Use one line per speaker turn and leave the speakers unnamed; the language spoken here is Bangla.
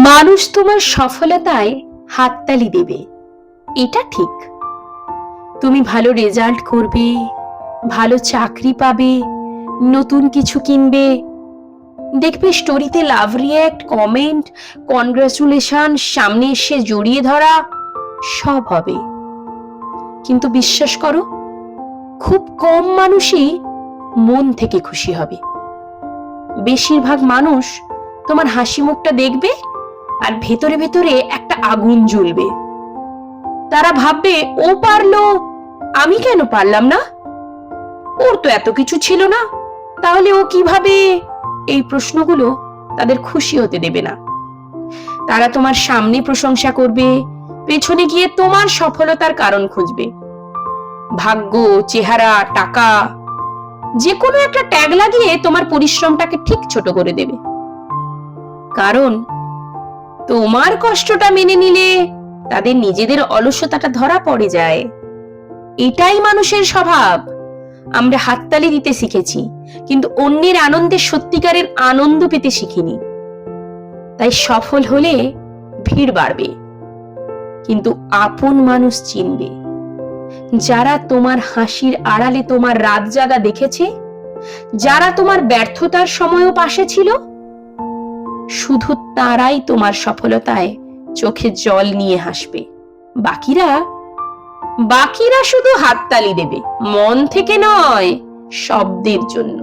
মানুষ তোমার সফলতায় হাততালি দেবে, এটা ঠিক। তুমি ভালো রেজাল্ট করবে, ভালো চাকরি পাবে, নতুন কিছু কিনবে, দেখবে স্টোরিতে লাভ রিয়্যাক্ট, কমেন্ট, কনগ্রাচুলেশন, সামনে এসে জড়িয়ে ধরা, সব হবে। কিন্তু বিশ্বাস করো, খুব কম মানুষই মন থেকে খুশি হবে। বেশিরভাগ মানুষ তোমার হাসি মুখটা দেখবে আর ভেতরে ভেতরে একটা আগুন জ্বলবে। তারা ভাববে, ও পারলো, আমি কেন পারলাম না? ওর তো এত কিছু ছিল না, তাহলে ও কিভাবে? এই প্রশ্নগুলো তাদের খুশি হতে দেবে না। তারা তোমার সামনে প্রশংসা করবে, পেছনে গিয়ে তোমার সফলতার কারণ খুঁজবে। ভাগ্য, চেহারা, টাকা, যে কোনো একটা ট্যাগ লাগিয়ে তোমার পরিশ্রমটাকে ঠিক ছোট করে দেবে। কারণ তোমার কষ্টটা মেনে নিলে তাদের নিজেদের অলসতাটা ধরা পড়ে যায়। এটাই মানুষের স্বভাব। আমরা হাততালি দিতে শিখেছি, কিন্তু অন্যের আনন্দে সত্যিকারের আনন্দ পেতে শিখিনি। তাই সফল হলে ভিড় বাড়বে, কিন্তু আপন মানুষ চিনবে। যারা তোমার হাসির আড়ালে তোমার রাত জাগা দেখেছে, যারা তোমার ব্যর্থতার সময়ও পাশে ছিল, শুধু তারাই তোমার সফলতায় চোখে জল নিয়ে হাসবে। বাকিরা শুধু হাততালি দেবে, মন থেকে নয়, শব্দের জন্য।